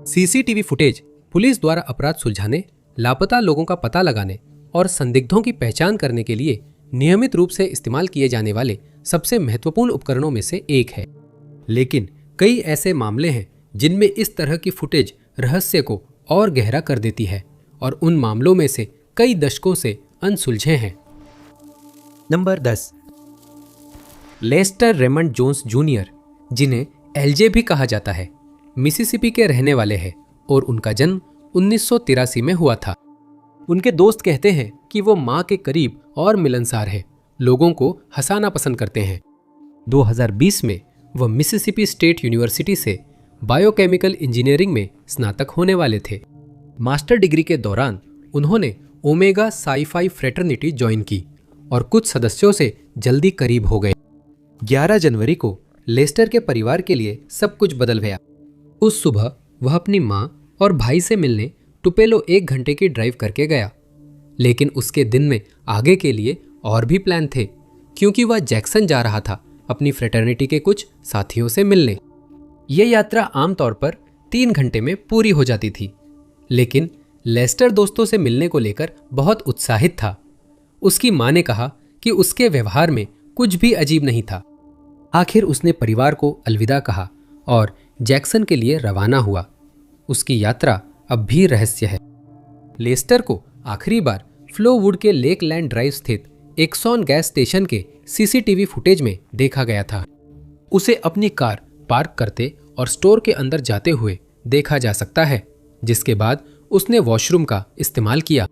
CCTV footage police द्वारा अपराध सुलझाने, लापता लोगों का पता लगाने और संदिग्धों की पहचान करने के लिए नियमित रूप से इस्तेमाल किए जाने वाले सबसे महत्वपूर्ण उपकरणों में से एक है। लेकिन कई ऐसे मामले हैं जिनमें इस तरह की फुटेज रहस्य को और गहरा कर देती है और उन मामलों में से कई दशकों से अनसुलझे हैं। Number 10। Lester Raymond Jones junior, जिन्हें एलजे भी कहा जाता है, मिसिसिपी के रहने वाले हैं और उनका जन्म 1983 में हुआ था। उनके दोस्त कहते हैं कि वो मां के करीब और मिलनसार है, लोगों को हंसाना पसंद करते हैं। 2020 में वह मिसिसिपी स्टेट यूनिवर्सिटी से बायोकेमिकल इंजीनियरिंग में स्नातक होने वाले थे। मास्टर डिग्री के दौरान उन्होंने omega sci fi fraternity join की और कुछ सदस्यों से जल्दी करीब हो गए। 11 जनवरी को लेस्टर के परिवार के लिए सब कुछ बदल गया। उस सुबह वह अपनी मां और भाई से मिलने टुपेलो 1 घंटे की ड्राइव करके गया, लेकिन उसके दिन में आगे के लिए और भी प्लान थे, क्योंकि वह जैक्सन जा रहा था अपनी फ्रेटर्निटी के कुछ साथियों से मिलने। यह यात्रा आमतौर पर 3 घंटे में पूरी हो जाती थी, लेकिन लेस्टर दोस्तों से मिलने को लेकर बहुत उत्साहित था। उसकी मां ने कहा कि उसके व्यवहार में कुछ भी अजीब नहीं था। आखिर उसने परिवार को अलविदा कहा और जैक्सन के लिए रवाना हुआ। उसकी यात्रा अब भी रहस्य है। लेस्टर को आखिरी बार फ्लोवुड के लेकलैंड ड्राइव स्थित एक्सॉन गैस स्टेशन के सीसीटीवी फुटेज में देखा गया था। उसे अपनी कार पार्क करते और स्टोर के अंदर जाते हुए देखा जा सकता है, जिसके बाद उसने वॉशरूम का इस्तेमाल किया।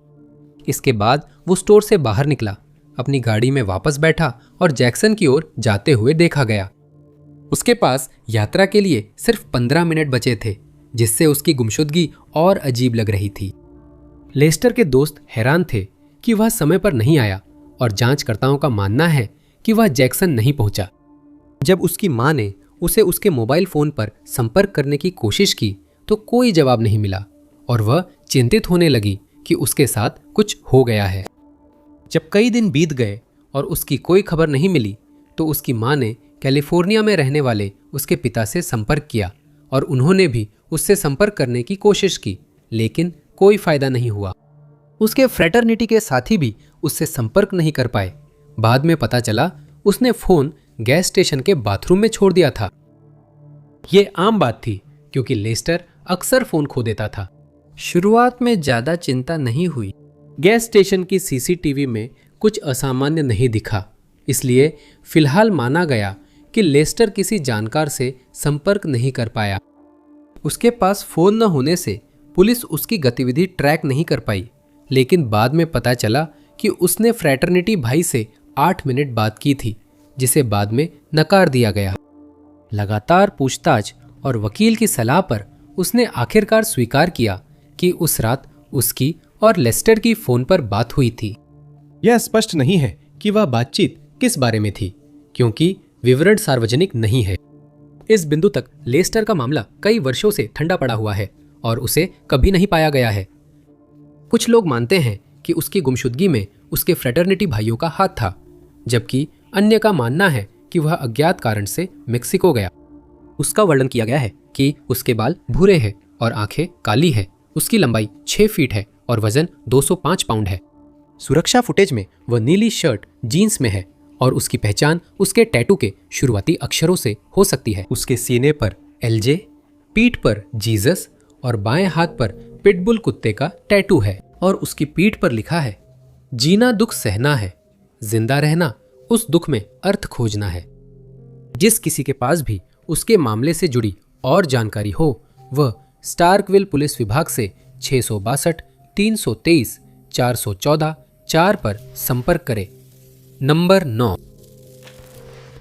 इसके बाद वो स्टोर से बाहर निकला, अपनी गाड़ी में वापस बैठा और जैक्सन की ओर जाते हुए देखा गया। उसके पास यात्रा के लिए सिर्फ 15 मिनट बचे थे, जिससे उसकी गुमशुदगी और अजीब लग रही थी। लेस्टर के दोस्त हैरान थे कि वह समय पर नहीं आया और जांचकर्ताओं का मानना है कि वह जैक्सन नहीं पहुंचा। जब उसकी मां ने उसे उसके मोबाइल फोन पर संपर्क करने की कोशिश की तो कोई जवाब नहीं मिला और वह चिंतित होने लगी कि उसके साथ कुछ हो गया है। जब कई दिन बीत गए और उसकी कोई खबर नहीं मिली तो उसकी मां ने कैलिफोर्निया में रहने वाले उसके पिता से संपर्क किया और उन्होंने भी उससे संपर्क करने की कोशिश की, लेकिन कोई फायदा नहीं हुआ। उसके फ्रेटर्निटी के साथी भी उससे संपर्क नहीं कर पाए। बाद में पता चला उसने फोन गैस स्टेशन के बाथरूम में छोड़ दिया था। यह आम बात थी क्योंकि लेस्टर अक्सर फोन खो देता था। शुरुआत में ज्यादा चिंता नहीं हुई। गैस स्टेशन की सीसीटीवी में कुछ असामान्य नहीं दिखा, इसलिए फिलहाल माना गया कि लेस्टर किसी जानकार से संपर्क नहीं कर पाया। उसके पास फोन न होने से पुलिस उसकी गतिविधि ट्रैक नहीं कर पाई, लेकिन बाद में पता चला कि उसने फ्रेटर्निटी भाई से 8 मिनट बात की थी, जिसे बाद में नकार दिया गया। लगातार पूछताछ और वकील की सलाह पर उसने आखिरकार स्वीकार किया कि उस रात उसकी और लेस्टर की फोन पर बात हुई थी। यह स्पष्ट नहीं है कि वह बातचीत किस बारे में थी, क्योंकि विवरण सार्वजनिक नहीं है। इस बिंदु तक लेस्टर का मामला कई वर्षों से ठंडा पड़ा हुआ है और उसे कभी नहीं पाया गया है। कुछ लोग मानते हैं कि उसकी गुमशुदगी में उसके फ्रेटर्निटी भाइयों का हाथ था, जबकि अन्य का मानना है कि वह अज्ञात कारण से मेक्सिको गया। उसका वर्णन किया गया है कि उसके बाल भूरे हैं और आंखें काली है। उसकी लंबाई 6 फीट है और वजन 205 पाउंड है। सुरक्षा फुटेज में वह नीली शर्ट जीन्स में है और उसकी पहचान उसके टैटू के शुरुआती अक्षरों से हो सकती है। उसके सीने पर एलजे, पीठ पर जीसस और बाएं हाथ पर पिटबुल कुत्ते का टैटू है और उसकी पीठ पर लिखा है, जीना दुख सहना है, जिंदा रहना उस दुख में अर्थ खोजना है। जिस किसी के पास भी उसके मामले से जुड़ी और जानकारी हो वह स्टार्कविल पुलिस विभाग से 662 323 414 4 पर संपर्क करे। नंबर 9।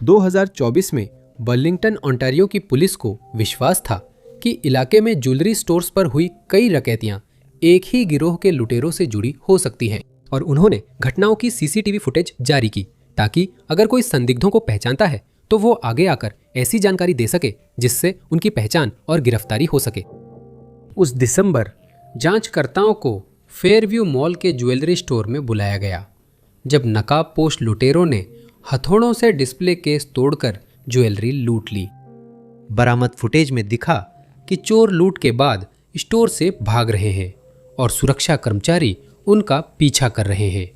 2024 में बर्लिंगटन ओंटारियो की पुलिस को विश्वास था कि इलाके में ज्वेलरी स्टोर्स पर हुई कई डकैतियां एक ही गिरोह के लुटेरों से जुड़ी हो सकती हैं और उन्होंने घटनाओं की सीसीटीवी फुटेज जारी की ताकि अगर कोई संदिग्धों को पहचानता है तो वो आगे आकर ऐसी जानकारी दे सके जिससे उनकी पहचान और गिरफ्तारी हो सके। उस दिसंबर जांचकर्ताओं को फेयरव्यू मॉल के ज्वेलरी स्टोर में बुलाया गया, जब नकाबपोश लुटेरों ने हथौड़ों से डिस्प्ले केस तोड़कर ज्वेलरी लूट ली। बरामद फुटेज में दिखा कि चोर लूट के बाद स्टोर से भाग रहे हैं और सुरक्षा कर्मचारी उनका पीछा कर रहे हैं।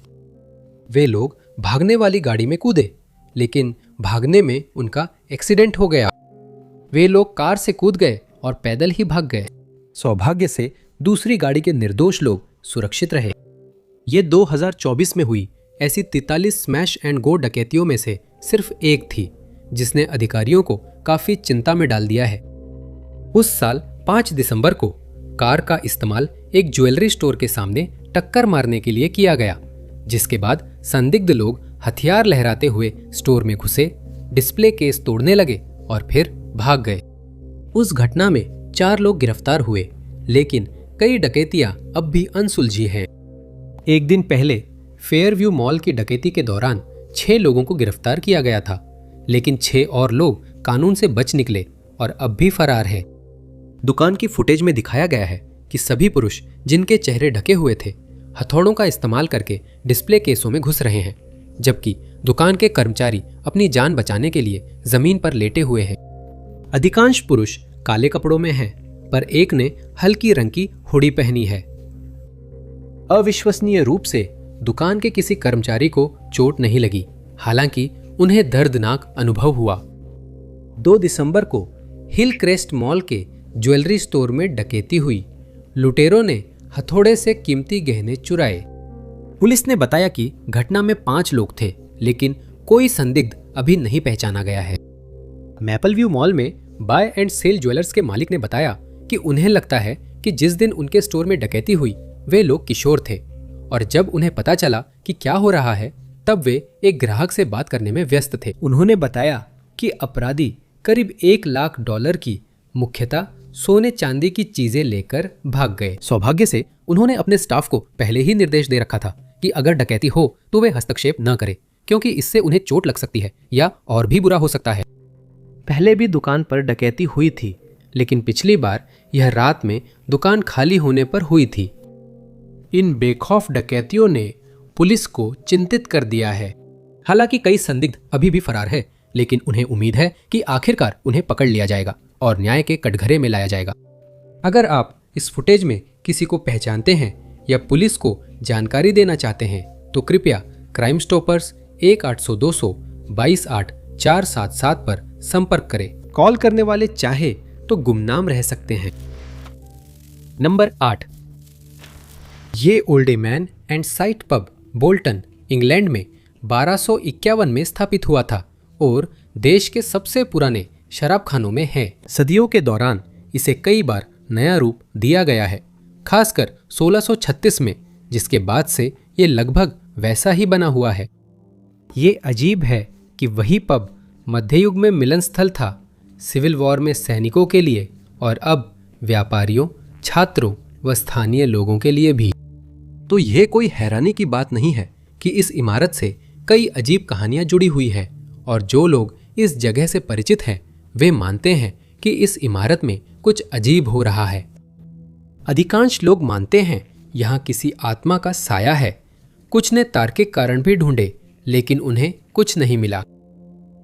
वे लोग भागने वाली गाड़ी में कूदे, लेकिन भागने में उनका एक्सीडेंट हो गया। वे लोग कार से कूद गए और पैदल ही भाग गए। सौभाग्य से दूसरी गाड़ी के निर्दोष लोग सुरक्षित रहे। ये 2024 में हुई ऐसी 43 स्मैश एंड गो डकैतियों में से सिर्फ एक थी जिसने अधिकारियों को काफी चिंता में डाल दिया है। उस साल 5 दिसंबर को कार का इस्तेमाल एक ज्वेलरी स्टोर के सामने टक्कर मारने के लिए किया गया, जिसके बाद संदिग्ध लोग हथियार लहराते हुए स्टोर में घुसे, डिस्प्ले केस तोड़ने लगे और फिर भाग गए। उस घटना में 4 लोग गिरफ्तार हुए, लेकिन कई डकैतियां अब भी अनसुलझी हैं। एक दिन पहले फेयरव्यू मॉल की डकैती के दौरान 6 लोगों को गिरफ्तार किया गया था, लेकिन 6 और लोग कानून से बच निकले और अब भी फरार हैं। दुकान की फुटेज में दिखाया गया है कि सभी पुरुष जिनके चेहरे ढके हुए थे हथौड़ों का इस्तेमाल करके डिस्प्ले केसों में घुस रहे हैं, जबकि दुकान के कर्मचारी अपनी जान बचाने के लिए जमीन पर लेटे हुए हैं। अधिकांश पुरुष काले कपड़ों में हैं, पर एक ने हल्की रंग की हुडी पहनी है। अविश्वसनीय रूप से दुकान के किसी कर्मचारी को चोट नहीं लगी, हालांकि उन्हें दर्दनाक अनुभव हुआ। 2 दिसंबर को हिल क्रेस्ट मॉल के ज्वेलरी स्टोर में डकैती हुई। लुटेरों ने हथौड़े से कीमती गहने चुराए। पुलिस ने बताया कि घटना में 5 लोग थे, लेकिन कोई संदिग्ध अभी नहीं पहचाना गया है। मैपल व्यू मॉल में बाय एंड सेल ज्वेलर्स के मालिक ने बताया कि उन्हें लगता है कि जिस दिन उनके स्टोर में डकैती हुई वे लोग किशोर थे, और जब उन्हें पता चला कि क्या हो रहा है तब वे एक ग्राहक से बात करने में व्यस्त थे। उन्होंने बताया कि अपराधी करीब $1 लाख की मुख्यतः सोने चांदी की चीजें लेकर भाग गए। सौभाग्य से उन्होंने अपने स्टाफ को पहले ही निर्देश दे रखा था कि अगर डकैती हो तो वे हस्तक्षेप न करें, क्योंकि इससे उन्हें चोट लग सकती है या और भी बुरा हो सकता है। पहले भी दुकान पर डकैती हुई थी, लेकिन पिछली बार यह रात में दुकान खाली होने पर हुई थी। इन बेखौफ डकैतियों ने पुलिस को चिंतित कर दिया है। हालांकि कई संदिग्ध अभी भी फरार है, लेकिन उन्हें उम्मीद है कि आखिरकार उन्हें पकड़ लिया जाएगा और न्याय के कटघरे में लाया जाएगा। अगर आप इस फुटेज में किसी को पहचानते हैं या पुलिस को जानकारी देना चाहते हैं तो कृपया क्राइम स्टॉपर्स 1-800-222-8477 पर संपर्क करें। कॉल करने वाले चाहे तो गुमनाम रह सकते हैं। नंबर 8, ये old man and site pub Bolton, England में 1251 में स्थापित हुआ था और देश के सबसे पुराने शराबखानों में है। सदियों के दौरान इसे कई बार नया रूप दिया गया है, खासकर 1636 में, जिसके बाद से ये लगभग वैसा ही बना हुआ है। ये अजीब है कि वही पब मध्ययुग में मिलन स्थल था, सिविल वॉर में सैनिकों के लिए और अब व्यापारियों, छात्रों व स्थानीय लोगों के लिए भी। तो यह कोई हैरानी की बात नहीं है कि इस इमारत से कई अजीब कहानियां जुड़ी हुई है और जो लोग इस जगह से परिचित हैं वे मानते हैं कि इस इमारत में कुछ अजीब हो रहा है। अधिकांश लोग मानते हैं यहाँ किसी आत्मा का साया है। कुछ ने तार्किक कारण भी ढूंढे, लेकिन उन्हें कुछ नहीं मिला।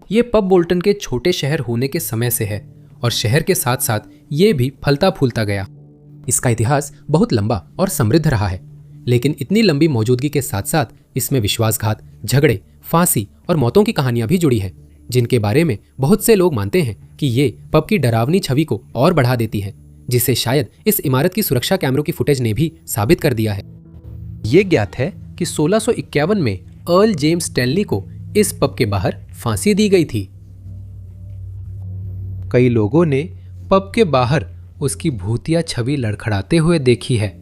ये पब बोल्टन के छोटे शहर होने के समय से है और शहर के साथ साथ ये भी फलता फूलता गया। इसका इतिहास बहुत लंबा और समृद्ध रहा है, लेकिन इतनी लंबी मौजूदगी के साथ साथ इसमें विश्वासघात, झगड़े, फांसी और मौतों की कहानियां भी जुड़ी हैं, जिनके बारे में बहुत से लोग मानते हैं कि ये पब की डरावनी छवि को और बढ़ा देती है, जिसे शायद इस इमारत की सुरक्षा कैमरों की फुटेज ने भी साबित कर दिया है। ये ज्ञात है कि 1651 में अर्ल जेम्स स्टैनली को इस पब के बाहर फांसी दी गई थी। कई लोगों ने पब के बाहर उसकी भूतिया छवि लड़खड़ाते हुए देखी है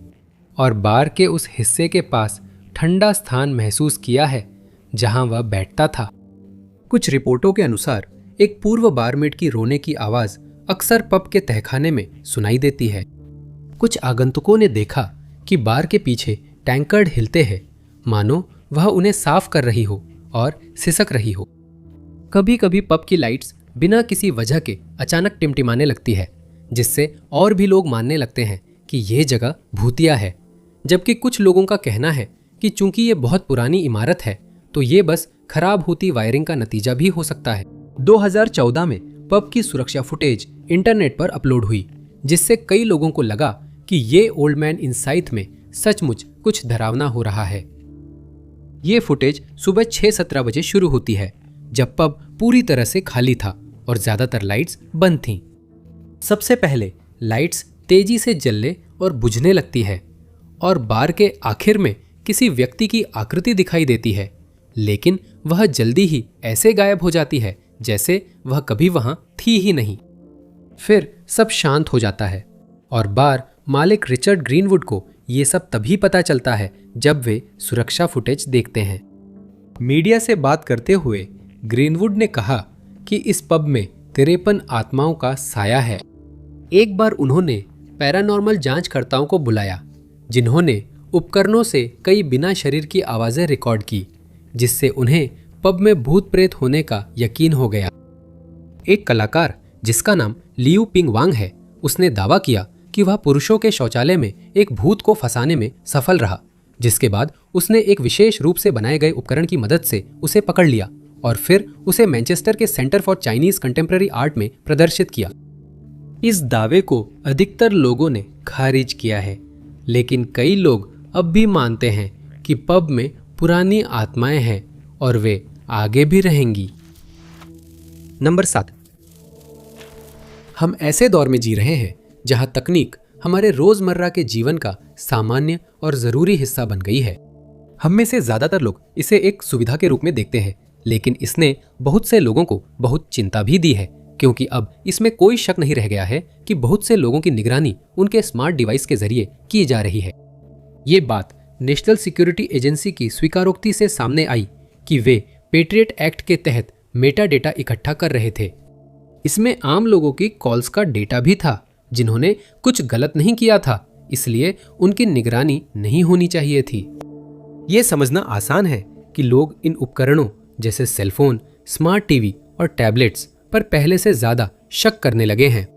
और बार के उस हिस्से के पास ठंडा स्थान महसूस किया है जहां वह बैठता था। कुछ रिपोर्टों के अनुसार एक पूर्व बारमेट की रोने की आवाज अक्सर पब के तहखाने में सुनाई देती है। कुछ आगंतुकों ने देखा कि बार के पीछे टैंकर्ड हिलते हैं, मानो वह उन्हें साफ कर रही हो और सिसक रही हो। कभी कभी पब की लाइट्स बिना किसी वजह के अचानक टिमटिमाने लगती है, जिससे और भी लोग मानने लगते हैं कि यह जगह भूतिया है। जबकि कुछ लोगों का कहना है कि चूंकि ये बहुत पुरानी इमारत है तो ये बस खराब होती वायरिंग का नतीजा भी हो सकता है। 2014 में पब की सुरक्षा फुटेज इंटरनेट पर अपलोड हुई, जिससे कई लोगों को लगा कि ये ओल्ड मैन इनसाइट में सचमुच कुछ डरावना हो रहा है। ये फुटेज सुबह 6:17 बजे शुरू होती है, जब पब पूरी तरह से खाली था और ज्यादातर लाइट्स बंद थीं। सबसे पहले लाइट्स तेजी से जलने और बुझने लगती है और बार के आखिर में किसी व्यक्ति की आकृति दिखाई देती है, लेकिन वह जल्दी ही ऐसे गायब हो जाती है जैसे वह कभी वहां थी ही नहीं। फिर सब शांत हो जाता है और बार मालिक रिचर्ड ग्रीनवुड को ये सब तभी पता चलता है जब वे सुरक्षा फुटेज देखते हैं। मीडिया से बात करते हुए ग्रीनवुड ने कहा कि इस पब में 53 आत्माओं का साया है। एक बार उन्होंने पैरानॉर्मल जांचकर्ताओं को बुलाया, जिन्होंने उपकरणों से कई बिना शरीर की आवाजें रिकॉर्ड की, जिससे उन्हें पब में भूत प्रेत होने का यकीन हो गया। एक कलाकार जिसका नाम लियू पिंग वांग है, उसने दावा किया कि वह पुरुषों के शौचालय में एक भूत को फंसाने में सफल रहा, जिसके बाद उसने एक विशेष रूप से बनाए गए उपकरण की मदद से उसे पकड़ लिया और फिर उसे मैनचेस्टर के centre for Chinese contemporary art में प्रदर्शित किया। इस दावे को अधिकतर लोगों ने खारिज किया है, लेकिन कई लोग अब भी मानते हैं कि पब में पुरानी आत्माएं हैं और वे आगे भी रहेंगी। नंबर 7। हम ऐसे दौर में जी रहे हैं जहां तकनीक हमारे रोजमर्रा के जीवन का सामान्य और जरूरी हिस्सा बन गई है। हम में से ज्यादातर लोग इसे एक सुविधा के रूप में देखते हैं, लेकिन इसने बहुत से लोगों को बहुत चिंता भी दी है, क्योंकि अब इसमें कोई शक नहीं रह गया है कि बहुत से लोगों की निगरानी उनके स्मार्ट डिवाइस के जरिए की जा रही है। ये बात नेशनल सिक्योरिटी एजेंसी की स्वीकारोक्ति से सामने आई कि वे पेट्रियट एक्ट के तहत मेटा डेटा इकट्ठा कर रहे थे। इसमें आम लोगों की कॉल्स का डेटा भी था, जिन्होंने कुछ गलत नहीं किया था, इसलिए उनकी निगरानी नहीं होनी चाहिए थी। ये समझना आसान है कि लोग इन उपकरणों जैसे सेलफोन, स्मार्ट टीवी और टैबलेट्स पर पहले से ज्यादा शक करने लगे हैं।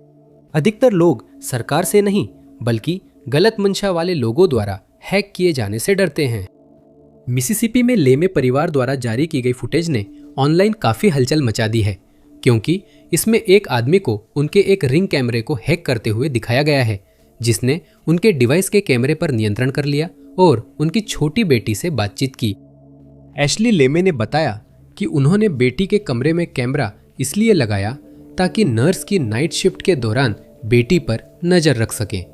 अधिकतर लोग सरकार से नहीं, बल्कि गलत मंशा वाले लोगों द्वारा हैक किए जाने से डरते हैं। मिसिसिपी में लेमे परिवार द्वारा जारी की गई फुटेज ने ऑनलाइन काफी हलचल मचा दी है, क्योंकि इसमें एक आदमी को उनके एक रिंग कैमरे को हैक करते हुए दिखाया गया है, जिसने उनके डिवाइस के कैमरे पर नियंत्रण कर लिया और उनकी छोटी बेटी से बातचीत की। एशली लेमे ने बताया कि उन्होंने बेटी के कमरे में कैमरा इसलिए लगाया ताकि नर्स की नाइट शिफ्ट के दौरान बेटी पर नजर रख सकें।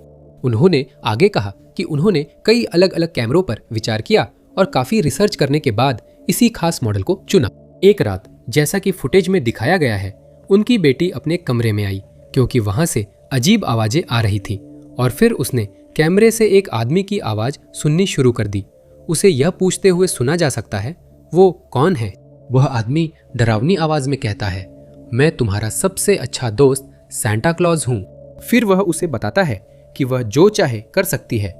उन्होंने आगे कहा कि उन्होंने कई अलग अलग कैमरों पर विचार किया और काफी रिसर्च करने के बाद इसी खास मॉडल को चुना। एक रात, जैसा कि फुटेज में दिखाया गया है, उनकी बेटी अपने कमरे में आई क्योंकि वहां से अजीब आवाजें आ रही थी, और फिर उसने कैमरे से एक आदमी की आवाज सुननी शुरू कर दी। उसे यह पूछते हुए सुना जा सकता है, वो कौन है? वह आदमी डरावनी आवाज में कहता है, मैं तुम्हारा सबसे अच्छा दोस्त सांता क्लॉज हूं। फिर वह उसे बताता है कि वह जो चाहे कर सकती है,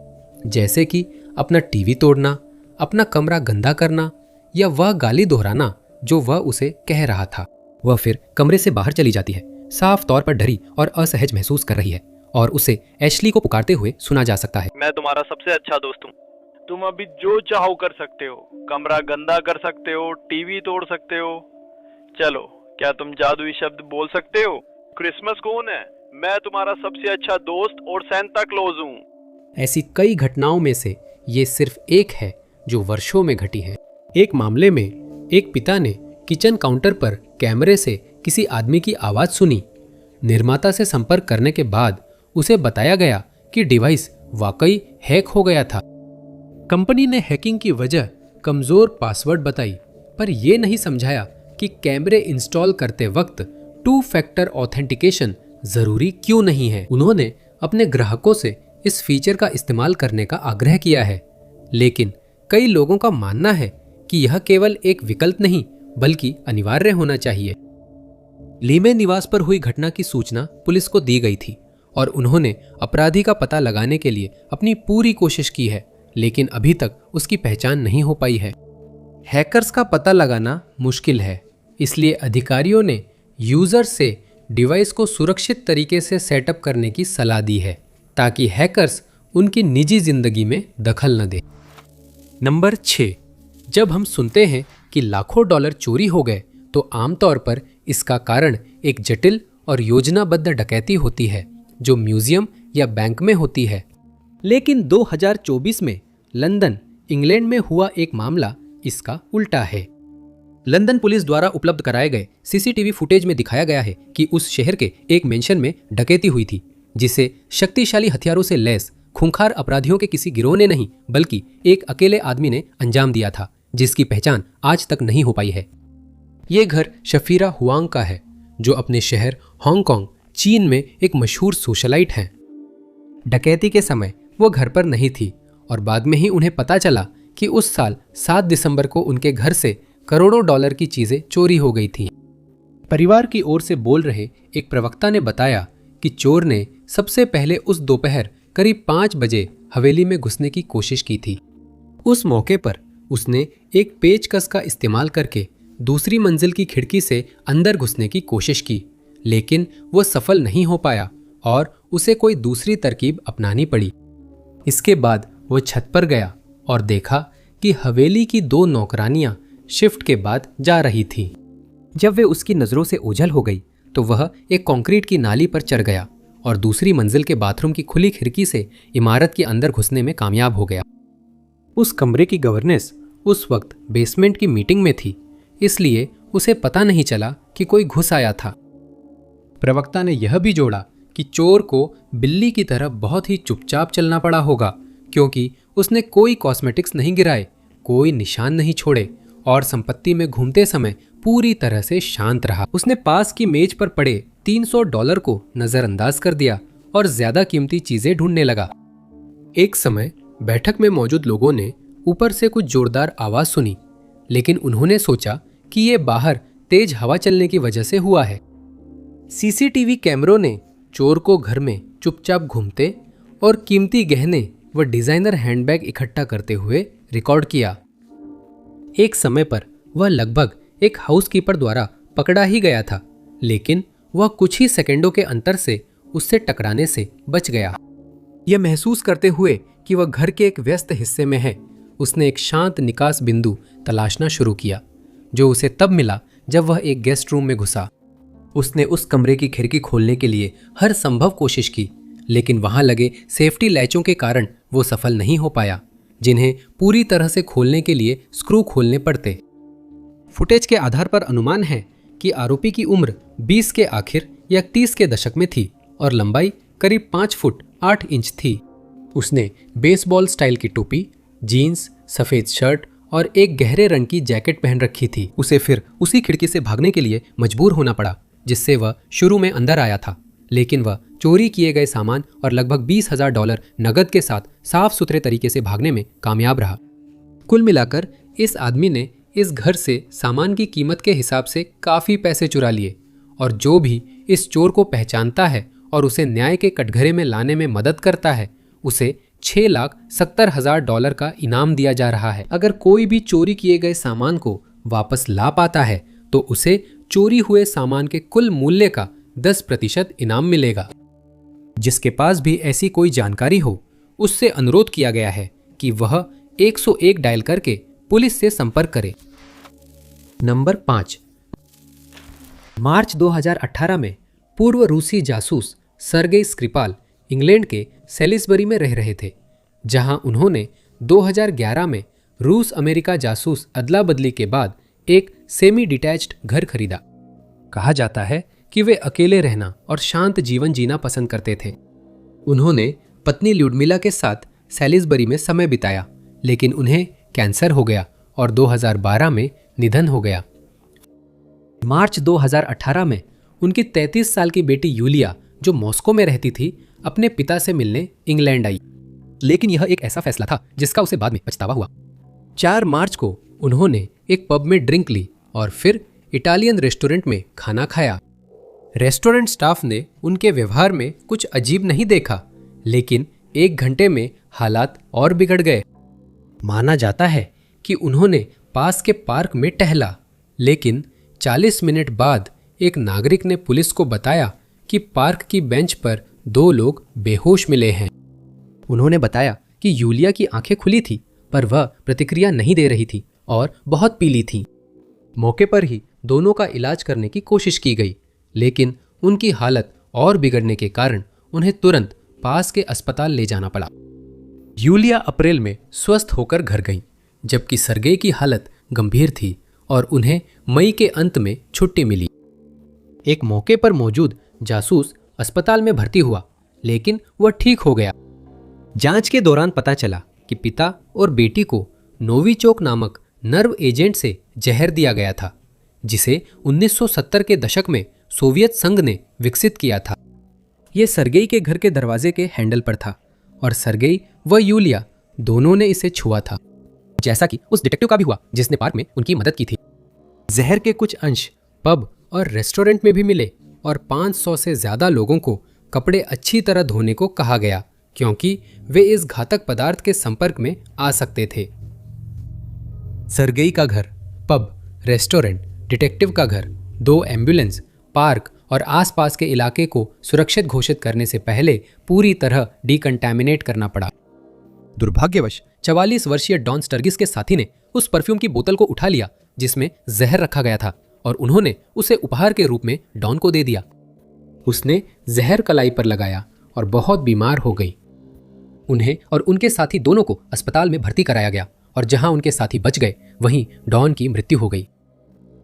जैसे कि अपना टीवी तोड़ना, अपना कमरा गंदा करना या वह गाली दोहराना जो वह उसे कह रहा था। वह फिर कमरे से बाहर चली जाती है, साफ तौर पर डरी और असहज महसूस कर रही है, और उसे एशली को पुकारते हुए सुना जा सकता है, मैं तुम्हारा सबसे अच्छा दोस्त हूँ। तुम अभी जो चाहो कर सकते हो, कमरा गंदा कर सकते हो, टीवी तोड़ सकते हो। चलो, क्या तुम जादुई शब्द बोल सकते हो? क्रिसमस कौन है? मैं तुम्हारा सबसे अच्छा दोस्त और सांता क्लॉज हूँ। ऐसी कई घटनाओं में से ये सिर्फ एक है जो वर्षों में घटी है। एक मामले में एक पिता ने किचन काउंटर पर कैमरे से किसी आदमी की आवाज सुनी। निर्माता से संपर्क करने के बाद उसे बताया गया कि डिवाइस वाकई हैक हो गया था। कंपनी ने हैकिंग की वजह कमजोर पासवर्ड बताई, पर यह नहीं समझाया कि कैमरे इंस्टॉल करते वक्त 2 फैक्टर ऑथेंटिकेशन जरूरी क्यों नहीं है। उन्होंने अपने ग्राहकों से इस फीचर का इस्तेमाल करने का आग्रह किया है, लेकिन कई लोगों का मानना है कि यह केवल एक विकल्प नहीं बल्कि अनिवार्य होना चाहिए। लीमे निवास पर हुई घटना की सूचना पुलिस को दी गई थी और उन्होंने अपराधी का पता लगाने के लिए अपनी पूरी कोशिश की है, लेकिन अभी तक उसकी पहचान नहीं हो पाई है। हैकर्स का पता लगाना मुश्किल है, इसलिए अधिकारियों ने यूजर से डिवाइस को सुरक्षित तरीके से सेटअप करने की सलाह दी है ताकि हैकर्स उनकी निजी जिंदगी में दखल न दें। नंबर 6, जब हम सुनते हैं कि लाखों डॉलर चोरी हो गए तो आमतौर पर इसका कारण एक जटिल और योजनाबद्ध डकैती होती है जो म्यूजियम या बैंक में होती है। लेकिन 2024 में लंदन, इंग्लैंड में हुआ एक मामला इसका उल्टा है। लंदन पुलिस द्वारा उपलब्ध कराए गए सीसीटीवी फुटेज में दिखाया गया है कि उस शहर के एक मेंशन में डकैती हुई थी, जिसे शक्तिशाली हथियारों से लैस खूंखार अपराधियों के किसी गिरोह ने नहीं बल्कि एक अकेले आदमी ने अंजाम दिया था, जिसकी पहचान आज तक नहीं हो पाई है। ये घर शफीरा हुआंग का है, जो अपने शहर हांगकांग, चीन में एक मशहूर सोशलाइट हैं। डकैती के समय वो घर पर नहीं थी और बाद में ही उन्हें पता चला कि उस साल 7 दिसंबर को उनके घर से करोड़ों डॉलर की चीजें चोरी हो गई थी। परिवार की ओर से बोल रहे एक प्रवक्ता ने बताया कि चोर ने सबसे पहले उस दोपहर करीब 5 बजे हवेली में घुसने की कोशिश की थी। उस मौके पर उसने एक पेचकस का इस्तेमाल करके दूसरी मंजिल की खिड़की से अंदर घुसने की कोशिश की, लेकिन वो सफल नहीं हो पाया और उसे कोई दूसरी तरकीब अपनानी पड़ी। इसके बाद वो छत पर गया और देखा कि हवेली की 2 नौकरानियां शिफ्ट के बाद जा रही थीं। जब वे उसकी नज़रों से ओझल हो गई तो वह एक कंक्रीट की नाली पर चढ़ गया और दूसरी मंजिल के बाथरूम की खुली खिड़की से इमारत के अंदर घुसने में कामयाब हो गया। उस कमरे की गवर्नेंस उस वक्त बेसमेंट की मीटिंग में थी, इसलिए उसे पता नहीं चला कि कोई घुस आया था। प्रवक्ता ने यह भी जोड़ा कि चोर को बिल्ली की तरह बहुत ही चुपचाप चलना पड़ा होगा, क्योंकि उसने कोई कॉस्मेटिक्स नहीं गिराए, कोई निशान नहीं छोड़े और संपत्ति में घूमते समय पूरी तरह से शांत रहा। उसने पास की मेज पर पड़े $300 को नजरअंदाज कर दिया और ज्यादा कीमती चीजें ढूंढने लगा। एक समय बैठक में मौजूद लोगों ने ऊपर से कुछ जोरदार आवाज सुनी, लेकिन उन्होंने सोचा कि ये बाहर तेज हवा चलने की वजह से हुआ है। सीसीटीवी कैमरों ने चोर को घर में चुपचाप घूमते और कीमती गहने व डिजाइनर हैंडबैग इकट्ठा करते हुए रिकॉर्ड किया। एक समय पर वह लगभग एक हाउसकीपर द्वारा पकड़ा ही गया था, लेकिन वह कुछ ही सेकंडों के अंतर से उससे टकराने से बच गया। यह महसूस करते हुए कि वह घर के एक व्यस्त हिस्से में है, उसने एक शांत निकास बिंदु तलाशना शुरू किया, जो उसे तब मिला जब वह एक गेस्ट रूम में घुसा। उसने उस कमरे की खिड़की खोलने के लिए हर संभव कोशिश की, लेकिन वहां लगे सेफ्टी लैचों के कारण वो सफल नहीं हो पाया, जिन्हें पूरी तरह से खोलने के लिए स्क्रू खोलने पड़ते। फुटेज के आधार पर अनुमान है कि आरोपी की उम्र 20 के आखिर या 30 के दशक में थी और लंबाई करीब 5 फुट 8 इंच थी। उसने बेसबॉल स्टाइल की टोपी, जीन्स, सफेद शर्ट और एक गहरे रंग की जैकेट पहन रखी थी। उसे फिर उसी खिड़की से भागने के लिए मजबूर होना पड़ा जिससे वह शुरू में अंदर आया था, लेकिन वह चोरी किए गए सामान और लगभग $20,000 नकद के साथ साफ सुथरे तरीके से भागने में कामयाब रहा। कुल मिलाकर इस आदमी ने इस घर से सामान की कीमत के हिसाब से काफ़ी पैसे चुरा लिए और जो भी इस चोर को पहचानता है और उसे न्याय के कटघरे में लाने में मदद करता है, उसे $6,70,000 का इनाम दिया जा रहा है। अगर कोई भी चोरी किए गए सामान को वापस ला पाता है तो उसे चोरी हुए सामान के कुल मूल्य का 10% इनाम मिलेगा। जिसके पास भी ऐसी कोई जानकारी हो, उससे अनुरोध किया गया है कि वह 101 डायल करके पुलिस से संपर्क करे। नंबर 5। मार्च 2018 में पूर्व रूसी जासूस सर्गेई स्क्रिपाल इंग्लैंड के सेलिसबरी में रह रहे थे, जहां उन्होंने 2011 में रूस अमेरिका जासूस अदला बदली के बाद एक सेमी डिटैच्ड घर खरीदा। कहा जाता है कि वे अकेले रहना और शांत जीवन जीना पसंद करते थे। उन्होंने पत्नी ल्यूडमिला के साथ सेलिसबरी में समय बिताया, लेकिन उन्हें कैंसर हो गया और 2012 में निधन हो गया। मार्च 2018 में उनकी 33 साल की बेटी यूलिया, जो मॉस्को में रहती थी, अपने पिता से मिलने इंग्लैंड आई, लेकिन यह एक ऐसा फैसला था जिसका उसे बाद में पछतावा हुआ। 4 मार्च को उन्होंने एक पब में ड्रिंक ली और फिर इटालियन रेस्टोरेंट में खाना खाया। रेस्टोरेंट स्टाफ ने उनके व्यवहार में कुछ अजीब नहीं देखा, लेकिन 1 घंटे में हालात और बिगड़ गए। माना जाता है कि उन्होंने पास के पार्क में टहला, लेकिन 40 मिनट बाद एक नागरिक ने पुलिस को बताया कि पार्क की बेंच पर 2 लोग बेहोश मिले हैं। उन्होंने बताया कि यूलिया की आंखें खुली थी, पर वह प्रतिक्रिया नहीं दे रही थी और बहुत पीली थी। मौके पर ही दोनों का इलाज करने की कोशिश की गई, लेकिन उनकी हालत और बिगड़ने के कारण उन्हें तुरंत पास के अस्पताल ले जाना पड़ा। यूलिया अप्रैल में स्वस्थ होकर घर गईं, जबकि सरगेई की हालत गंभीर थी और उन्हें मई के अंत में छुट्टी मिली। एक मौके पर मौजूद जासूस अस्पताल में भर्ती हुआ, लेकिन वह ठीक हो गया। जांच के दौरान पता चला कि पिता और बेटी को नोविचोक नामक नर्व एजेंट से जहर दिया गया था, जिसे 1970 के दशक में सोवियत संघ ने विकसित किया था। यह सरगेई के घर के दरवाजे के हैंडल पर था और सरगेई व यूलिया दोनों ने इसे छुआ था, जैसा कि उस डिटेक्टिव का भी हुआ जिसने पार्क में उनकी मदद की थी। जहर के कुछ अंश पब और रेस्टोरेंट में भी मिले और 500 से ज्यादा लोगों को कपड़े अच्छी तरह धोने को कहा गया, क्योंकि वे इस घातक पदार्थ के संपर्क में आ सकते थे। सरगेई का घर, पब, रेस्टोरेंट, डिटेक्टिव का घर, 2 एम्बुलेंस, पार्क और आसपास के इलाके को सुरक्षित घोषित करने से पहले पूरी तरह डिकंटामिनेट करना पड़ा। दुर्भाग्यवश 44 वर्षीय डॉन स्टर्गिस के साथी ने उस परफ्यूम की बोतल को उठा लिया जिसमें जहर रखा गया था और उन्होंने उसे उपहार के रूप में डॉन को दे दिया। उसने जहर कलाई पर लगाया और बहुत बीमार हो गई। उन्हें और उनके साथी दोनों को अस्पताल में भर्ती कराया गया और जहां उनके साथी बच गए, वहीं डॉन की मृत्यु हो गई।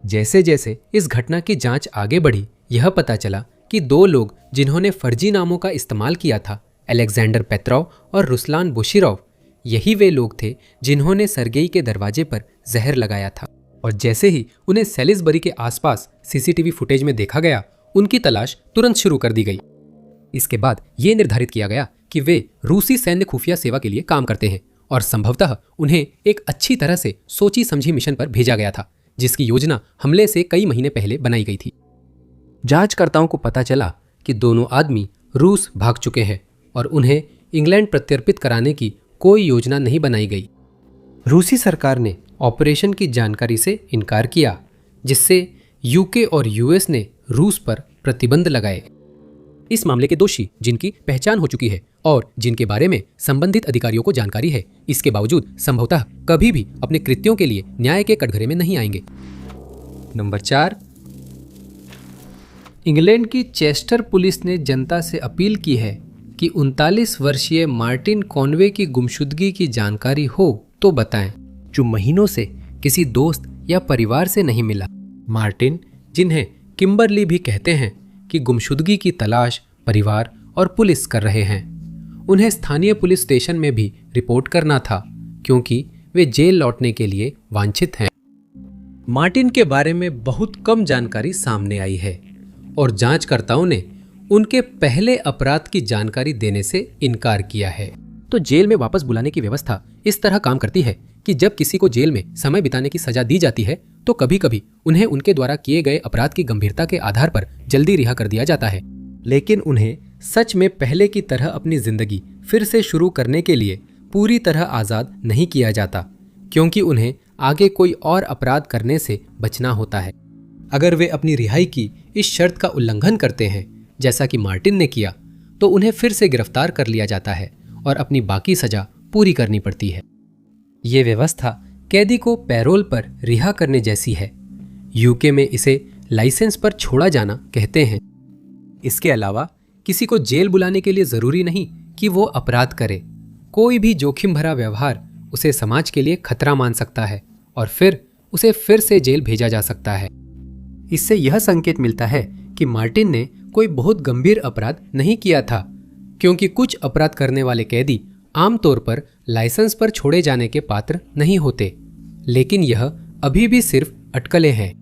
जैसे जैसे इस घटना की जांच आगे बढ़ी, यह पता चला कि 2 लोग जिन्होंने फर्जी नामों का इस्तेमाल किया था, अलेक्जेंडर पेत्रोव और रुस्लान बुशिरोव, यही वे लोग थे जिन्होंने सरगेई के दरवाजे पर जहर लगाया था। और जैसे ही उन्हें सेलिसबरी के आसपास सीसीटीवी फुटेज में देखा गया, उनकी तलाश तुरंत शुरू कर दी गई। इसके बाद यह निर्धारित किया गया कि वे रूसी सैन्य खुफिया सेवा के लिए काम करते हैं और संभवतः उन्हें एक अच्छी तरह से सोची समझी मिशन पर भेजा गया था, जिसकी योजना हमले से कई महीने पहले बनाई गई थी। जांचकर्ताओं को पता चला कि दोनों आदमी रूस भाग चुके हैं और उन्हें इंग्लैंड प्रत्यर्पित कराने की कोई योजना नहीं बनाई गई। रूसी सरकार ने ऑपरेशन की जानकारी से इनकार किया, जिससे यूके और यूएस ने रूस पर प्रतिबंध लगाए। इस मामले के दोषी जिनकी पहचान हो चुकी है और जिनके बारे में संबंधित अधिकारियों को जानकारी है, इसके बावजूद संभवतः कभी भी अपने कृत्यों के लिए न्याय के कटघरे में नहीं आएंगे। नंबर 4, इंग्लैंड की चेस्टर पुलिस ने जनता से अपील की है कि 39 वर्षीय मार्टिन कॉनवे की गुमशुदगी की जानकारी हो तो बताएं, जो महीनों से किसी दोस्त या परिवार से नहीं मिला। मार्टिन, जिन्हें किम्बरली भी कहते हैं, कि गुमशुदगी की तलाश परिवार और पुलिस कर रहे हैं। उन्हें स्थानीय पुलिस स्टेशन में भी रिपोर्ट करना था, क्योंकि वे जेल लौटने के लिए वांछित हैं। मार्टिन के बारे में बहुत कम जानकारी सामने आई है और जांचकर्ताओं ने उनके पहले अपराध की जानकारी देने से इनकार किया है। तो जेल में वापस बुलाने की व्यवस्था इस तरह काम करती है कि जब किसी को जेल में समय बिताने की सजा दी जाती है, तो कभी कभी उन्हें उनके द्वारा किए गए अपराध की गंभीरता के आधार पर जल्दी रिहा कर दिया जाता है, लेकिन उन्हें सच में पहले की तरह अपनी जिंदगी फिर से शुरू करने के लिए पूरी तरह आज़ाद नहीं किया जाता, क्योंकि उन्हें आगे कोई और अपराध करने से बचना होता है। अगर वे अपनी रिहाई की इस शर्त का उल्लंघन करते हैं, जैसा कि मार्टिन ने किया, तो उन्हें फिर से गिरफ्तार कर लिया जाता है और अपनी बाकी सजा पूरी करनी पड़ती है। ये व्यवस्था कैदी को पैरोल पर रिहा करने जैसी है। यूके में इसे लाइसेंस पर छोड़ा जाना कहते हैं। इसके अलावा किसी को जेल बुलाने के लिए जरूरी नहीं कि वो अपराध करे। कोई भी जोखिम भरा व्यवहार उसे समाज के लिए खतरा मान सकता है और फिर उसे फिर से जेल भेजा जा सकता है। इससे यह संकेत मिलता है कि मार्टिन ने कोई बहुत गंभीर अपराध नहीं किया था, क्योंकि कुछ अपराध करने वाले कैदी आमतौर पर लाइसेंस पर छोड़े जाने के पात्र नहीं होते। लेकिन यह अभी भी सिर्फ अटकलें हैं।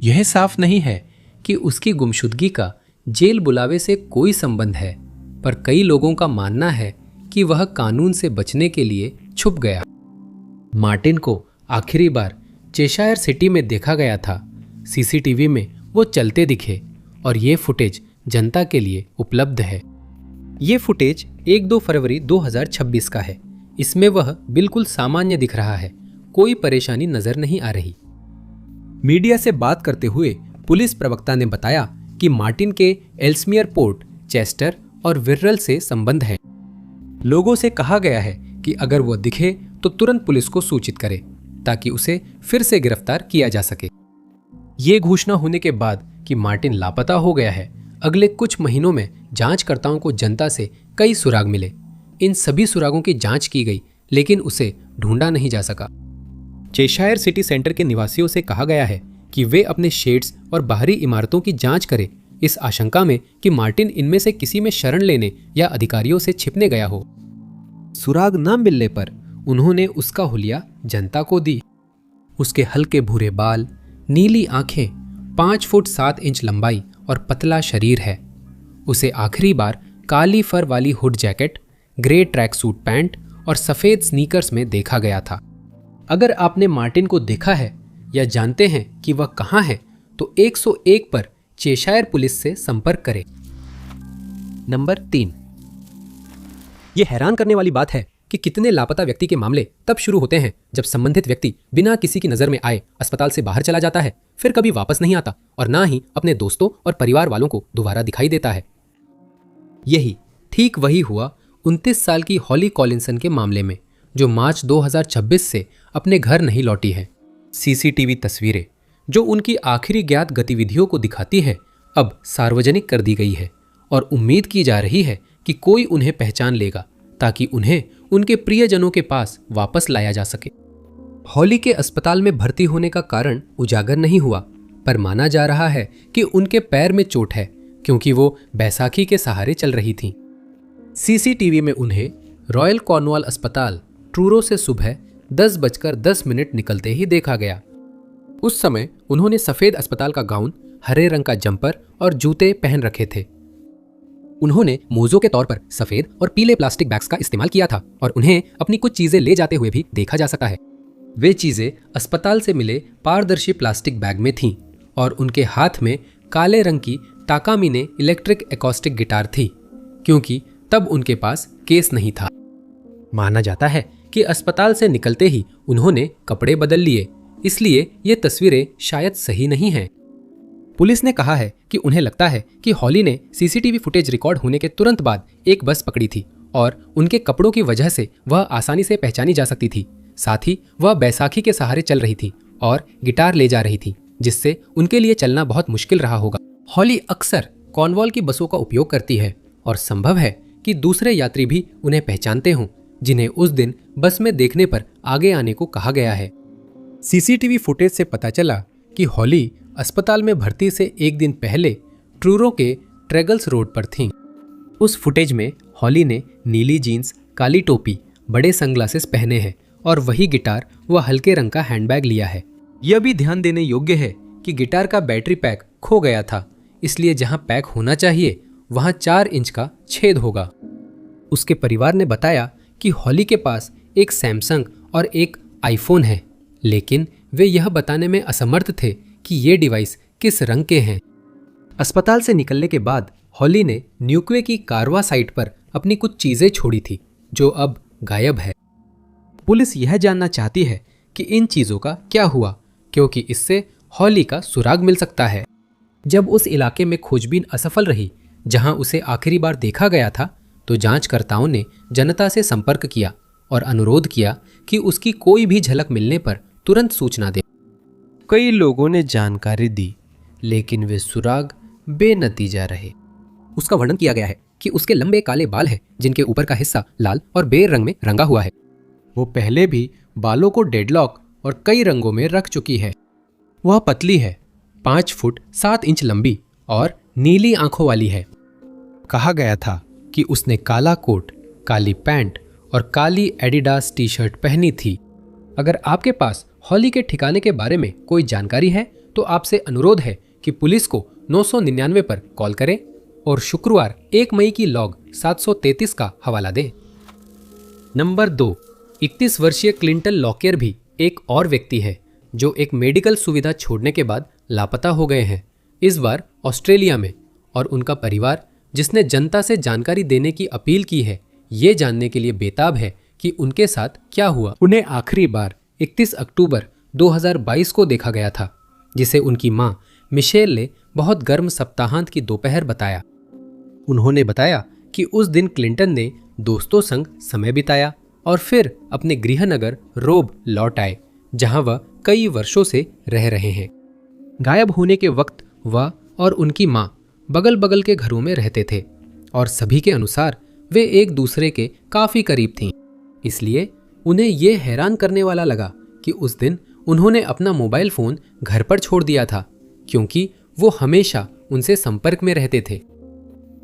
यह साफ नहीं है कि उसकी गुमशुदगी का जेल बुलावे से कोई संबंध है, पर कई लोगों का मानना है कि वह कानून से बचने के लिए छुप गया। मार्टिन को आखिरी बार चेशायर सिटी में देखा गया था। सीसीटीवी में वो चलते दिखे और ये फुटेज जनता के लिए उपलब्ध है। ये फुटेज 1-2 फरवरी 2026 का है। इसमें वह बिल्कुल सामान्य दिख रहा है, कोई परेशानी नजर नहीं आ रही। मीडिया से बात करते हुए पुलिस प्रवक्ता ने बताया कि मार्टिन के एल्समियर पोर्ट, चेस्टर और विर्रल से संबंध है। लोगों से कहा गया है कि अगर वो दिखे तो तुरंत पुलिस को सूचित करे, ताकि उसे फिर से गिरफ्तार किया जा सके। ये घोषणा होने के बाद कि मार्टिन लापता हो गया है, अगले कुछ महीनों में जांचकर्ताओं को जनता से कई सुराग मिले। इन सभी सुरागों की जांच की गई, लेकिन उसे ढूंढा नहीं जा सका। चेशायर सिटी सेंटर के निवासियों से कहा गया है कि वे अपने शेड्स और बाहरी इमारतों की जांच करें, इस आशंका में कि मार्टिन इनमें से किसी में शरण लेने या अधिकारियों से छिपने गया हो। सुराग न मिलने पर उन्होंने उसका हुलिया जनता को दी। उसके हल्के भूरे बाल, नीली आंखें, 5 फुट 7 इंच लंबाई और पतला शरीर है। उसे आखिरी बार काली फर वाली hood jacket, grey track suit pant और सफेद स्नीकर्स में देखा गया था। अगर आपने मार्टिन को देखा है या जानते हैं कि वह कहाँ है, तो 101 पर चेशायर पुलिस से संपर्क करें। नंबर 3। यह हैरान करने वाली बात है कि कितने लापता व्यक्ति के मामले तब शुरू होते हैं जब संबंधित व्यक्ति बिना किसी की नजर में आए अस्पताल से बाहर चला जाता है, फिर कभी वापस नहीं आता और ना ही अपने दोस्तों और परिवार वालों को दोबारा दिखाई देता है। यही ठीक वही हुआ 29 साल की हॉली कॉलिंसन के मामले में, जो मार्च 2026 से अपने घर नहीं लौटी है। सीसीटीवी तस्वीरें जो उनकी आखिरी ज्ञात गतिविधियों को दिखाती है, अब सार्वजनिक कर दी गई है और उम्मीद की जा रही है कि कोई उन्हें पहचान लेगा ताकि उन्हें उनके प्रियजनों के पास वापस लाया जा सके। हॉली के अस्पताल में भर्ती होने का कारण उजागर नहीं हुआ, पर माना जा रहा है कि उनके पैर में चोट है क्योंकि वो बैसाखी के सहारे चल रही थीं। सीसीटीवी में उन्हें रॉयल कॉर्नवाल अस्पताल ट्रूरो से सुबह 10:10 निकलते ही देखा गया। उस समय उन्होंने सफेद अस्पताल का गाउन, हरे रंग का जंपर और जूते पहन रखे थे। उन्होंने मोज़ों के तौर पर सफेद और पीले प्लास्टिक बैग्स का इस्तेमाल किया था और उन्हें अपनी कुछ चीजें ले जाते हुए भी देखा जा सकता है। वे चीजें अस्पताल से मिले पारदर्शी प्लास्टिक बैग में थीं और उनके हाथ में काले रंग की ताकामिने इलेक्ट्रिक एकॉस्टिक गिटार थी, क्योंकि तब उनके पास केस नहीं था। माना जाता है कि अस्पताल से निकलते ही उन्होंने कपड़े बदल लिए, इसलिए ये तस्वीरें शायद सही नहीं हैं। पुलिस ने कहा है कि उन्हें लगता है कि हॉली ने सीसीटीवी फुटेज रिकॉर्ड होने के तुरंत बाद एक बस पकड़ी थी और उनके कपड़ों की वजह से वह आसानी से पहचानी जा सकती थी। साथ ही वह बैसाखी के सहारे चल रही थी और गिटार ले जा रही थी, जिससे उनके लिए चलना बहुत मुश्किल रहा होगा। हॉली अक्सर कॉर्नवाल की बसों का उपयोग करती है और संभव है कि दूसरे यात्री भी उन्हें पहचानते हों, जिन्हें उस दिन बस में देखने पर आगे आने को कहा गया है। सीसीटीवी फुटेज से पता चला कि हॉली अस्पताल में भर्ती से एक दिन पहले ट्रूरो के ट्रेगल्स रोड पर थीं। उस फुटेज में हॉली ने नीली जीन्स, काली टोपी, बड़े सनग्लासेस पहने हैं और वही गिटार व हल्के रंग का हैंडबैग लिया है। यह भी ध्यान देने योग्य है कि गिटार का बैटरी पैक खो गया था, इसलिए जहां पैक होना चाहिए वहां 4 इंच का छेद होगा। उसके परिवार ने बताया कि हॉली के पास एक सैमसंग और एक आईफोन है, लेकिन वे यह बताने में असमर्थ थे कि ये डिवाइस किस रंग के हैं। अस्पताल से निकलने के बाद हॉली ने न्यूक्वे की कारवा साइट पर अपनी कुछ चीजें छोड़ी थी, जो अब गायब है। पुलिस यह जानना चाहती है कि इन चीजों का क्या हुआ, क्योंकि इससे हॉली का सुराग मिल सकता है। जब उस इलाके में खोजबीन असफल रही जहां उसे आखिरी बार देखा गया था, तो जांचकर्ताओं ने जनता से संपर्क किया और अनुरोध किया कि उसकी कोई भी झलक मिलने पर तुरंत सूचना दे। कई लोगों ने जानकारी दी, लेकिन वे सुराग बेनतीजा रहे। उसका वर्णन किया गया है कि उसके लंबे काले बाल हैं, जिनके ऊपर का हिस्सा लाल और बेर रंग में रंगा हुआ है। वो पहले भी बालों को डेडलॉक और कई रंगों में रख चुकी है। वह पतली है, 5 फुट 7 इंच लंबी और नीली आंखों वाली है। कहा गया था कि उसने काला कोट, काली पैंट और काली एडिडास टी शर्ट पहनी थी। अगर आपके पास हॉली के ठिकाने के बारे में कोई जानकारी है तो आपसे अनुरोध है कि पुलिस को 999 पर कॉल करें और शुक्रवार 1 मई की लॉग 733 का हवाला दें। नंबर 2, 31 वर्षीय क्लिंटन लॉकेर भी एक और व्यक्ति है जो एक मेडिकल सुविधा छोड़ने के बाद लापता हो गए हैं, इस बार ऑस्ट्रेलिया में। और उनका परिवार, जिसने जनता से जानकारी देने की अपील की है, ये जानने के लिए बेताब है कि उनके साथ क्या हुआ। उन्हें आखिरी बार 31 अक्टूबर 2022 को देखा गया था, जिसे उनकी मां मिशेल ने बहुत गर्म सप्ताहांत की दोपहर बताया। उन्होंने बताया कि उस दिन क्लिंटन ने दोस्तों संग समय बिताया और फिर अपने गृहनगर रोब लौट आए, जहां वह कई वर्षों से रह रहे हैं। गायब होने के वक्त वह और उनकी मां बगल बगल के घरों में रहते थे और सभी के अनुसार वे एक दूसरे के काफी करीब थीं। इसलिए उन्हें यह हैरान करने वाला लगा कि उस दिन उन्होंने अपना मोबाइल फोन घर पर छोड़ दिया था, क्योंकि वो हमेशा उनसे संपर्क में रहते थे।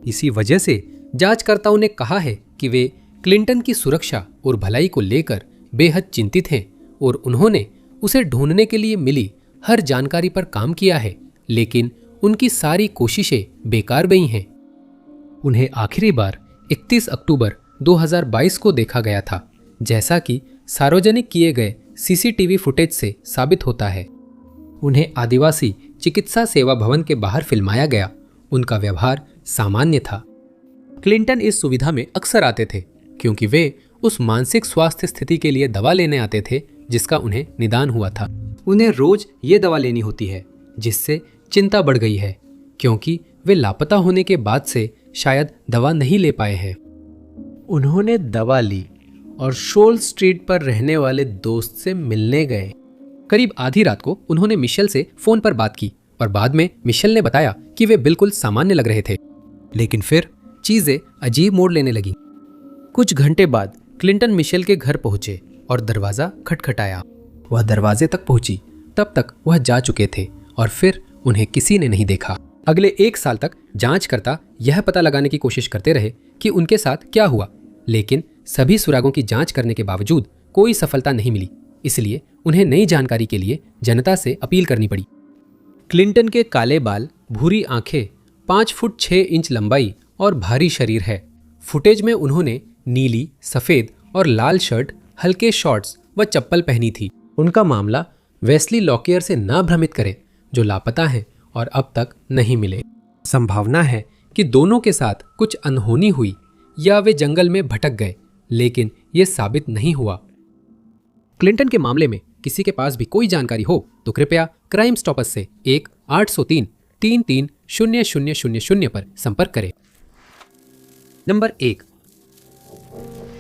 इसी वजह से जांचकर्ताओं ने कहा है कि वे क्लिंटन की सुरक्षा और भलाई को लेकर बेहद चिंतित हैं और उन्होंने उसे ढूंढने के लिए मिली हर जानकारी पर काम किया है, लेकिन उनकी सारी कोशिशें बेकार गई हैं। उन्हें आखिरी बार 31 अक्टूबर 2022 को देखा गया था, जैसा कि सार्वजनिक किए गए सीसीटीवी फुटेज से साबित होता है। उन्हें आदिवासी चिकित्सा सेवा भवन के बाहर फिल्माया गया। उनका व्यवहार सामान्य था। क्लिंटन इस सुविधा में अक्सर आते थे, क्योंकि वे उस मानसिक स्वास्थ्य स्थिति के लिए दवा लेने आते थे जिसका उन्हें निदान हुआ था। उन्हें रोज ये दवा लेनी होती है, जिससे चिंता बढ़ गई है, क्योंकि वे लापता होने के बाद से शायद दवा नहीं ले पाए हैं। उन्होंने दवा ली और शोल स्ट्रीट पर रहने वाले दोस्त से मिलने गए। करीब आधी रात को उन्होंने मिशेल से फोन पर बात की और बाद में मिशेल ने बताया कि वे बिल्कुल सामान्य लग रहे थे, लेकिन फिर चीजें अजीब मोड़ लेने लगीं। कुछ घंटे बाद क्लिंटन मिशेल के घर पहुंचे और दरवाजा खटखटाया। वह दरवाजे तक पहुंची, तब तक वह जा चुके थे और फिर उन्हें किसी ने नहीं देखा। अगले 1 साल तक जांचकर्ता यह पता लगाने की कोशिश करते रहे कि उनके साथ क्या हुआ, लेकिन सभी सुरागों की जांच करने के बावजूद कोई सफलता नहीं मिली। इसलिए उन्हें नई जानकारी के लिए जनता से अपील करनी पड़ी। क्लिंटन के काले बाल, भूरी आंखें, 5 फुट 6 इंच लंबाई और भारी शरीर है। फुटेज में उन्होंने नीली, सफेद और लाल शर्ट, हल्के शॉर्ट्स व चप्पल पहनी थी। उनका मामला वेस्ली लॉकियर से ना भ्रमित करें, जो लापता हैं और अब तक नहीं मिले। संभावना है कि दोनों के साथ कुछ अनहोनी हुई या वे जंगल में भटक गए, लेकिन यह साबित नहीं हुआ। क्लिंटन के मामले में किसी के पास भी कोई जानकारी हो तो कृपया क्राइम स्टॉपर्स से 1-803-33-0000 पर संपर्क करें। नंबर 1।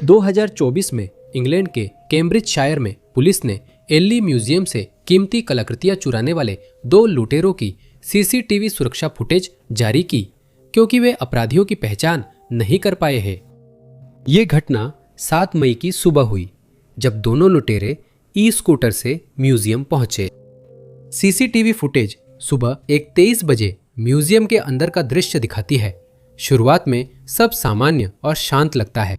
2024 में इंग्लैंड के कैम्ब्रिजशायर में पुलिस ने एल्ली म्यूजियम से कीमती कलाकृतियां चुराने वाले 2 लुटेरों की सीसीटीवी सुरक्षा फुटेज जारी की, क्योंकि वे अपराधियों की पहचान नहीं कर पाए हैं। ये घटना 7 मई की सुबह हुई, जब दोनों लुटेरे ई स्कूटर से म्यूजियम पहुंचे। सीसीटीवी फुटेज सुबह 1:23 बजे म्यूजियम के अंदर का दृश्य दिखाती है। शुरुआत में सब सामान्य और शांत लगता है।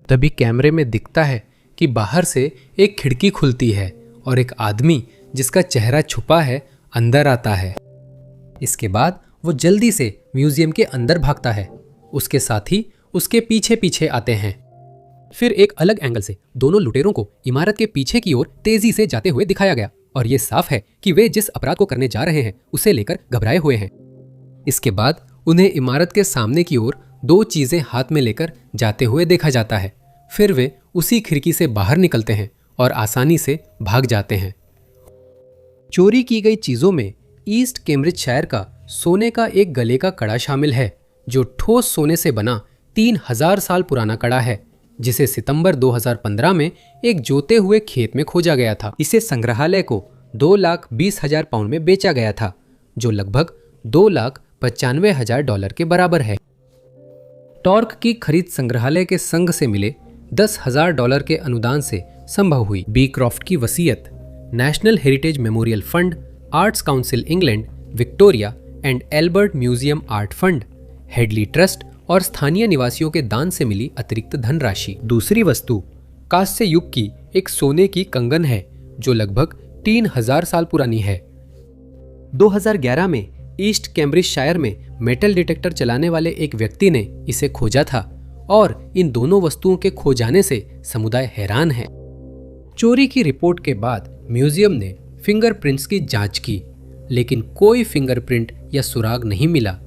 तभी कैमरे में दिखता है कि बाहर से एक खिड़की खुलती है और एक आदमी जिसका चेहरा छुपा है अंदर आता है। इसके बाद वो जल्दी से म्यूजियम के अंदर भागता है। उसके साथी उसके पीछे पीछे आते हैं। फिर एक अलग एंगल से दोनों लुटेरों को इमारत के पीछे की ओर तेजी से जाते हुए दिखाया गया और ये साफ है कि वे जिस अपराध को करने जा रहे हैं उसे लेकर घबराए हुए हैं। इसके बाद उन्हें इमारत के सामने की ओर 2 चीजें हाथ में लेकर जाते हुए देखा जाता है। फिर वे उसी खिड़की से बाहर निकलते हैं और आसानी से भाग जाते हैं। चोरी की गई चीजों में ईस्ट कैम्ब्रिजशायर का सोने का एक गले का कड़ा शामिल है, जो ठोस सोने से बना 3000 साल पुराना कड़ा है, जिसे सितंबर 2015 में एक जोते हुए खेत में खोजा गया था। इसे संग्रहालय को $2,20,000 पाउंड में बेचा गया था, जो लगभग $2,95,000 के बराबर है। टॉर्क की खरीद संग्रहालय के संघ से मिले $10,000 के अनुदान से संभव हुई। बीक्रॉफ्ट की वसीयत, national heritage memorial fund, arts council England, Victoria and Albert museum art fund, Headley trust और स्थानीय निवासियों के दान से मिली अतिरिक्त धनराशि। दूसरी वस्तु कांस्य युग की एक सोने की कंगन है, जो लगभग 3000 साल पुरानी है। 2011 में ईस्ट कैम्ब्रिजशायर में मेटल डिटेक्टर चलाने वाले एक व्यक्ति ने इसे खोजा था और इन दोनों वस्तुओं के खो जाने से समुदाय हैरान है। चोरी की रिपोर्ट के बाद म्यूजियम ने फिंगरप्रिंट्स की जांच की, लेकिन कोई फिंगरप्रिंट या सुराग नहीं मिला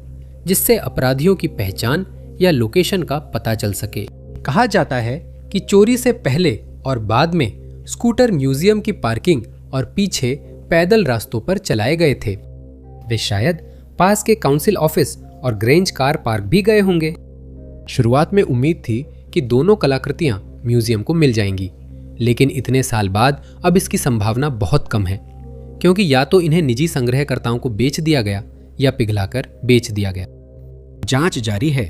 जिससे अपराधियों की पहचान या लोकेशन का पता चल सके। कहा जाता है कि चोरी से पहले और बाद में स्कूटर म्यूजियम की पार्किंग और पीछे पैदल रास्तों पर चलाए गए थे। वे शायद पास के काउंसिल ऑफिस और ग्रेंज कार पार्क भी गए होंगे। शुरुआत में उम्मीद थी कि दोनों कलाकृतियां म्यूजियम को मिल जाएंगी, लेकिन इतने साल बाद अब इसकी संभावना बहुत कम है, क्योंकि या तो इन्हें निजी संग्रहकर्ताओं को बेच दिया गया या पिघलाकर बेच दिया गया। जांच जारी है।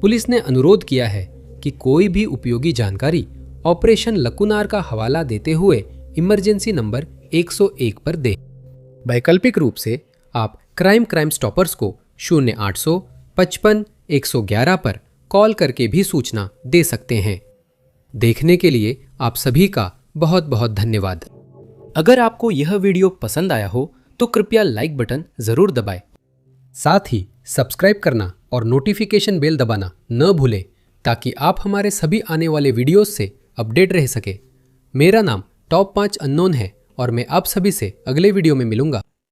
पुलिस ने अनुरोध किया है कि कोई भी उपयोगी जानकारी ऑपरेशन लकुनार का हवाला देते हुए इमरजेंसी नंबर 101 पर दें। वैकल्पिक रूप से आप क्राइम स्टॉपर्स को 0800 55 111 पर कॉल करके भी सूचना दे सकते हैं। देखने के लिए आप सभी का बहुत बहुत धन्यवाद। अगर आपको यह वीडियो पसंद आया हो तो कृपया लाइक बटन जरूर दबाएं। साथ ही सब्सक्राइब करना और नोटिफिकेशन बेल दबाना न भूलें ताकि आप हमारे सभी आने वाले वीडियोस से अपडेट रह सके। मेरा नाम टॉप 5 अननोन है और मैं आप सभी से अगले वीडियो में मिलूंगा।